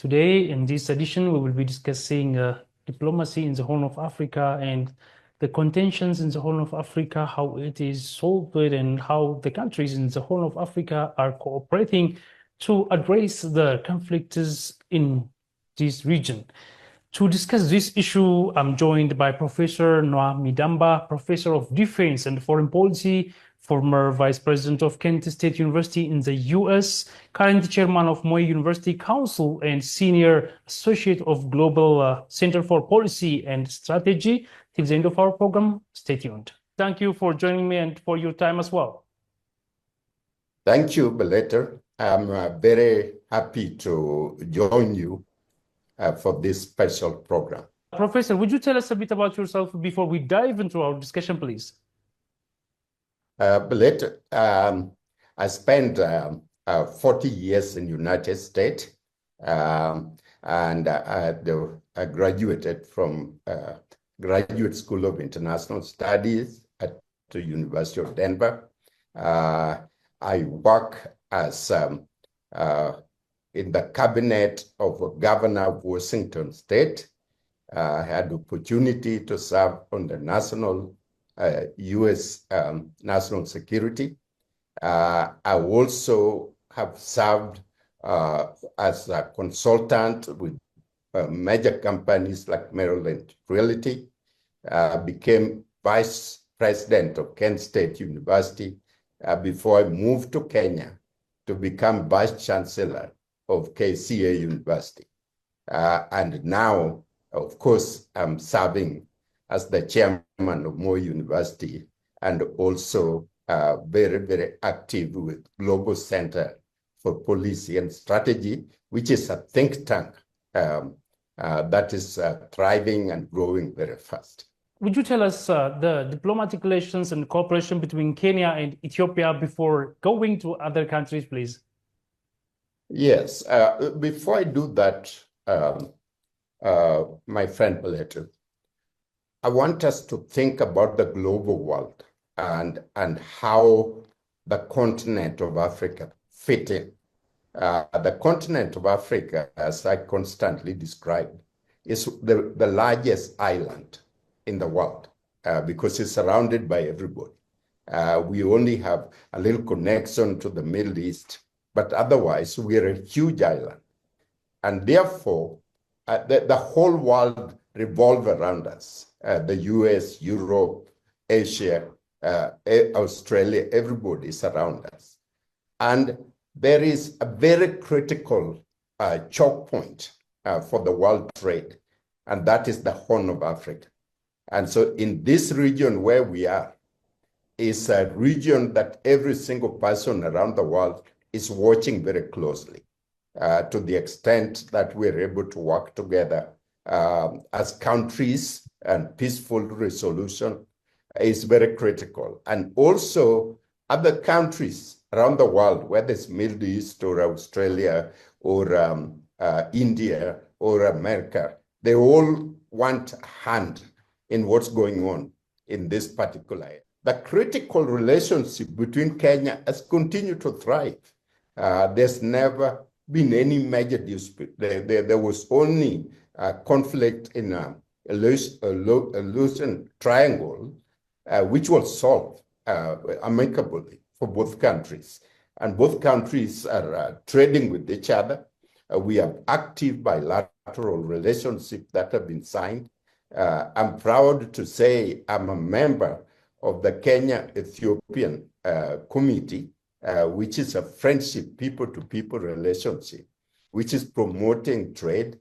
Today, in this edition, we will be discussing diplomacy in the Horn of Africa and the contentions in the Horn of Africa, how it is solved, and how the countries in the Horn of Africa are cooperating to address the conflicts in this region. To discuss this issue, I'm joined by Professor Noah Midamba, Professor of Defense and Foreign Policy, former Vice President of Kent State University in the US, current Chairman of Moi University Council, and Senior Associate of Global Center for Policy and Strategy. Till the end of our program, stay tuned. Thank you for joining me and for your time as well. Thank you, Beleter. I'm very happy to join you for this special program. Professor, would you tell us a bit about yourself before we dive into our discussion, please? Beleter, I spent 40 years in the United States, and I graduated from Graduate School of International Studies at the University of Denver. I work as in the cabinet of Governor of Washington State. I had the opportunity to serve on the national U.S. national security. I also have served as a consultant with major companies like Maryland Realty. Became vice president of Kent State University before I moved to Kenya to become vice chancellor of KCA University. And now, of course, I'm serving as the chairman of Moi University and also very, very active with Global Center for Policy and Strategy, which is a think tank that is thriving and growing very fast. Would you tell us the diplomatic relations and cooperation between Kenya and Ethiopia before going to other countries, please? Yes. Before I do that, my friend Beleter, I want us to think about the global world and how the continent of Africa fit in. The continent of Africa, as I constantly describe, is the largest island in the world because it's surrounded by everybody. We only have a little connection to the Middle East, but otherwise we are a huge island. And therefore, the whole world revolves around us. The US, Europe, Asia, Australia, everybody is around us. And there is a very critical choke point for the world trade, and that is the Horn of Africa. And so in this region where we are, is a region that every single person around the world is watching very closely to the extent that we're able to work together as countries, and peaceful resolution is very critical. And also other countries around the world, whether it's Middle East or Australia or India or America, they all want a hand in what's going on in this particular area. The critical relationship between Kenya has continued to thrive. There's never been any major dispute. There was only a conflict in a Aleutian Triangle, which was solved amicably for both countries. And both countries are trading with each other. We have active bilateral relationships that have been signed. I'm proud to say I'm a member of the Kenya-Ethiopian Committee, which is a friendship, people-to-people relationship, which is promoting trade,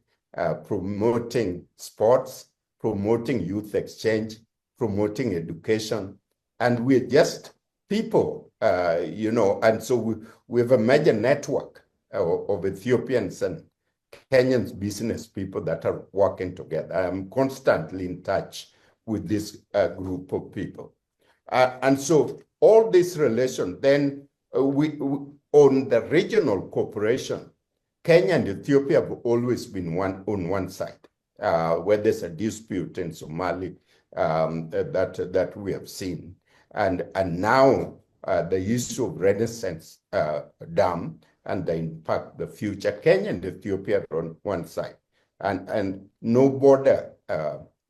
promoting sports, promoting youth exchange, promoting education. And we're just people, and so we have a major network of Ethiopians and Kenyans business people that are working together. I'm constantly in touch with this group of people. And so all this relation, then we on the regional cooperation, Kenya and Ethiopia have always been on one side. Where there's a dispute in Somali that we have seen. And now the issue of Renaissance Dam and impact the future. Kenya and Ethiopia on one side, and no border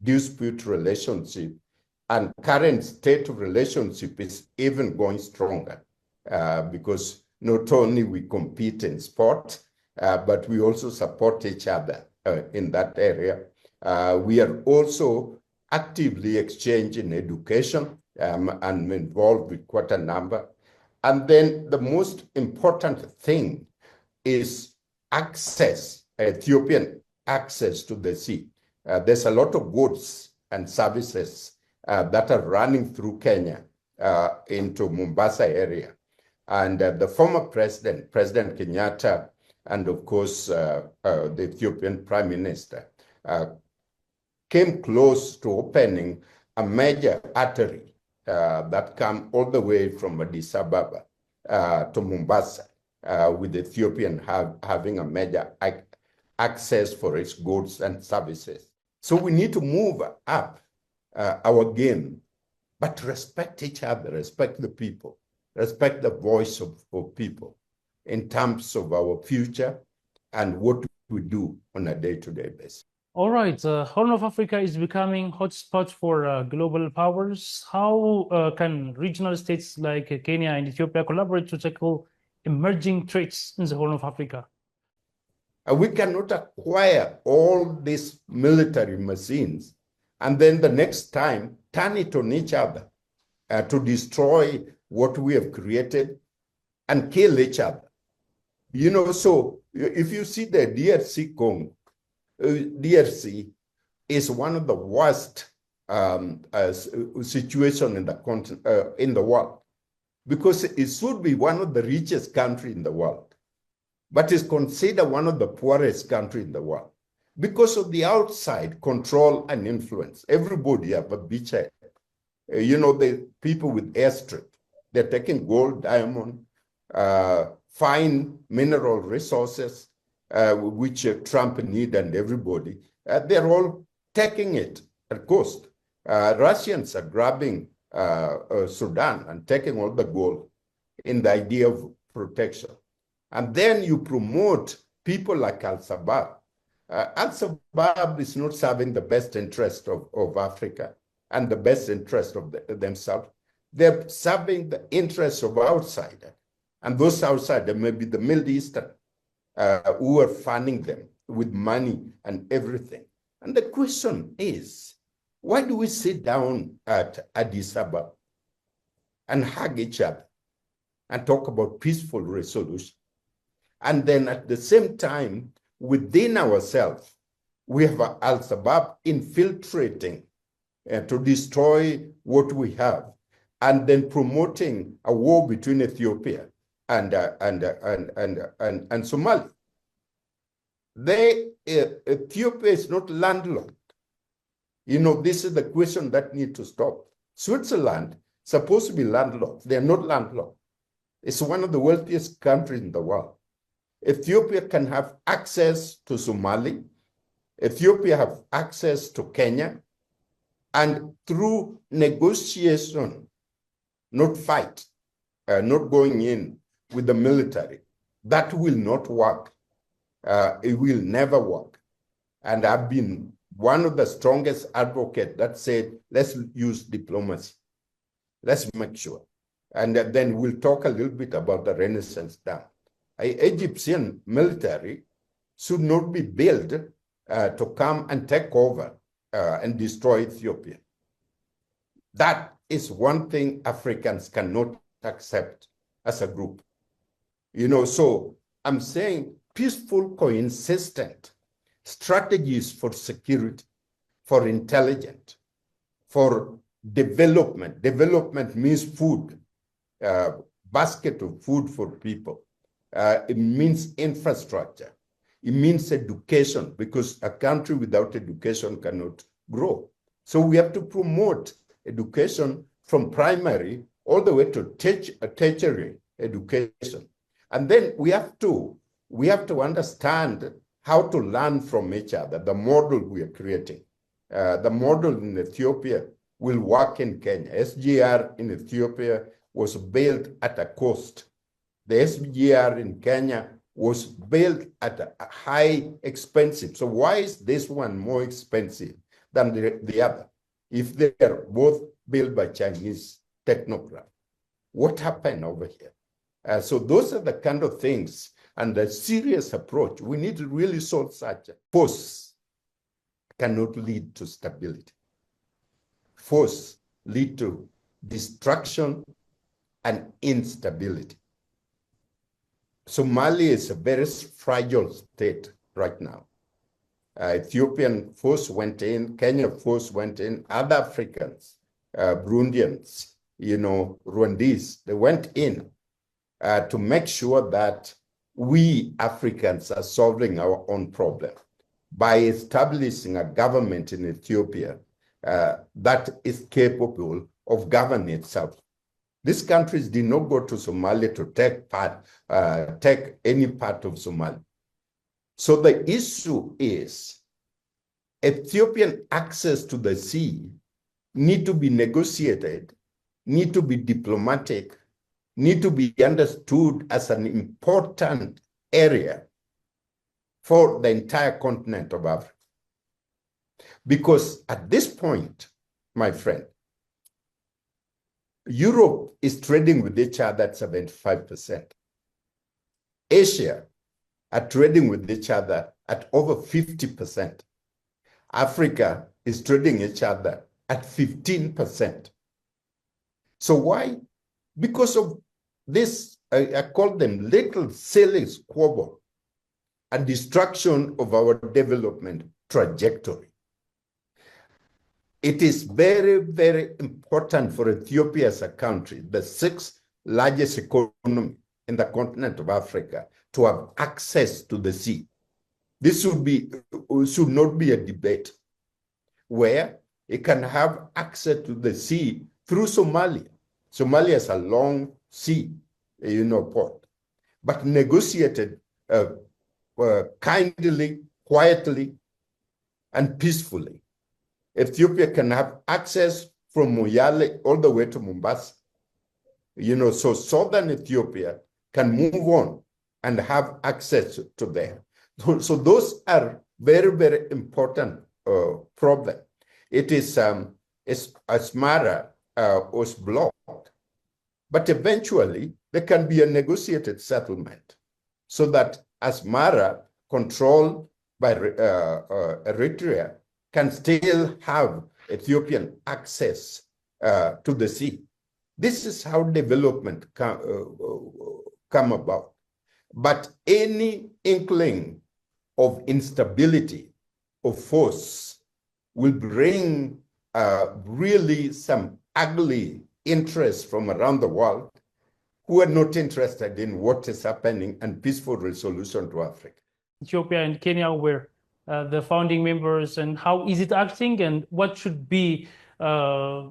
dispute relationship, and current state of relationship is even going stronger because not only we compete in sport, but we also support each other in that area. We are also actively exchanging education and involved with quite a number. And then the most important thing is access, Ethiopian access to the sea. There's a lot of goods and services that are running through Kenya into Mombasa area. And the former president, President Kenyatta, and of course, the Ethiopian Prime Minister, came close to opening a major artery that come all the way from Addis Ababa to Mombasa, with Ethiopian having a major access for its goods and services. So we need to move up our game, but respect each other, respect the people, respect the voice of people in terms of our future and what we do on a day-to-day basis. All right, Horn of Africa is becoming hotspot for global powers. How can regional states like Kenya and Ethiopia collaborate to tackle emerging threats in the Horn of Africa? We cannot acquire all these military machines and then the next time turn it on each other to destroy what we have created and kill each other. You know, so if you see the DRC Congo, DRC is one of the worst situation in the continent, in the world, because it should be one of the richest country in the world, but is considered one of the poorest country in the world because of the outside control and influence. Everybody have a beachhead. You know, the people with airstrip, they're taking gold, diamond, fine mineral resources, which Trump need and everybody. They're all taking it at cost. Russians are grabbing Sudan and taking all the gold in the idea of protection. And then you promote people like Al-Shabaab. Al-Shabaab is not serving the best interest of Africa and the best interest of themselves. They're serving the interests of outsiders. And those outsiders may be the Middle Eastern who are funding them with money and everything. And the question is, why do we sit down at Addis Ababa and hug each other and talk about peaceful resolution? And then at the same time, within ourselves, we have Al-Shabaab infiltrating to destroy what we have, and then promoting a war between Ethiopia and Somalia. Ethiopia is not landlocked. You know, this is the question that needs to stop. Switzerland is supposed to be landlocked. They are not landlocked. It's one of the wealthiest countries in the world. Ethiopia can have access to Somalia. Ethiopia have access to Kenya. And through negotiation, not fight, not going in with the military, that will not work. It will never work. And I've been one of the strongest advocates that said, let's use diplomacy. Let's make sure. And then we'll talk a little bit about the Renaissance Dam. Egyptian military should not be built to come and take over and destroy Ethiopia. That is one thing Africans cannot accept as a group. You know, so I'm saying peaceful, consistent strategies for security, for intelligence, for development. Development means food, basket of food for people. It means infrastructure. It means education, because a country without education cannot grow. So we have to promote education from primary all the way to tertiary education. And then we have to understand how to learn from each other, the model we are creating. The model in Ethiopia will work in Kenya. SGR in Ethiopia was built at a cost The SGR in Kenya was built at a high expensive. So why is this one more expensive than the other? If they are both built by Chinese technocrats, what happened over here? So those are the kind of things and the serious approach. We need to really solve such. Force cannot lead to stability. Force lead to destruction and instability. Somalia is a very fragile state right now. Ethiopian force went in, Kenya force went in, other Africans, Burundians, Rwandese, they went in to make sure that we Africans are solving our own problem by establishing a government in Ethiopia that is capable of governing itself. These countries did not go to Somalia to take any part of Somalia. So the issue is Ethiopian access to the sea need to be negotiated, need to be diplomatic, need to be understood as an important area for the entire continent of Africa. Because at this point, my friend, Europe is trading with each other at 75%. Asia are trading with each other at over 50%. Africa is trading each other at 15%. So why? Because of this, I call them little silly squabble and destruction of our development trajectory. It is very, very important for Ethiopia as a country, the sixth largest economy in the continent of Africa, to have access to the sea. This should not be a debate where it can have access to the sea through Somalia. Somalia is a long sea, port, but negotiated kindly, quietly, and peacefully. Ethiopia can have access from Moyale all the way to Mombasa. So southern Ethiopia can move on and have access to there. So those are very, very important problems. It is Asmara was blocked, but eventually there can be a negotiated settlement so that Asmara, controlled by Eritrea, can still have Ethiopian access to the sea. This is how development come about. But any inkling of instability, of force, will bring really some ugly interests from around the world who are not interested in what is happening and peaceful resolution to Africa. Ethiopia and Kenya were the founding members, and how is it acting, and what should be, a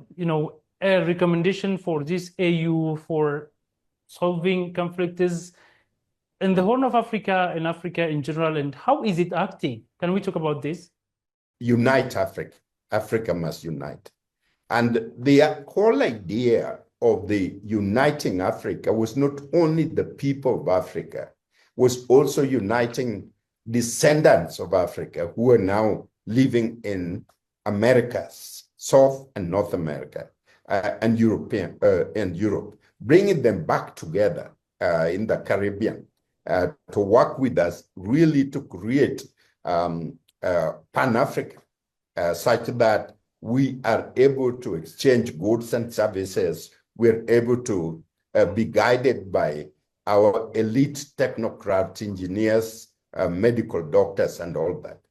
recommendation for this AU for solving conflicts in the Horn of Africa and Africa in general, and how is it acting? Can we talk about this? Unite Africa. Africa must unite. And the whole idea of the uniting Africa was not only the people of Africa, was also uniting descendants of Africa who are now living in Americas, South and North America, and Europe, bringing them back together in the Caribbean to work with us really to create Pan-Africa such that we are able to exchange goods and services. We're able to be guided by our elite technocrats, engineers, medical doctors, and all that.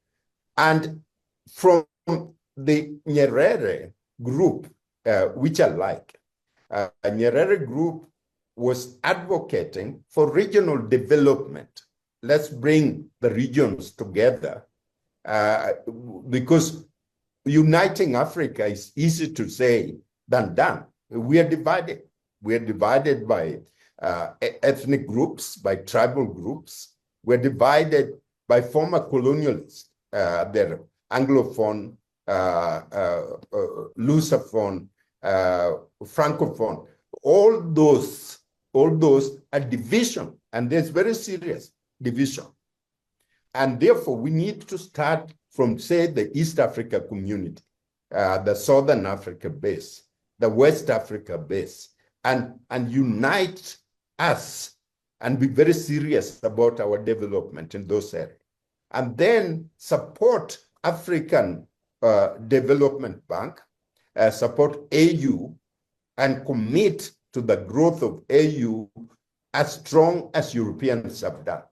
And from the Nyerere group, which I like, Nyerere group was advocating for regional development. Let's bring the regions together because uniting Africa is easy to say than done. We are divided. We are divided by ethnic groups, by tribal groups. We're divided by former colonialists, they're Anglophone, Lusophone, Francophone. All those all those a division, and there's very serious division. And therefore, we need to start from, say, the East Africa community, the Southern Africa base, the West Africa base, and unite us and be very serious about our development in those areas. And then support African Development Bank, support AU, and commit to the growth of AU as strong as Europeans have done.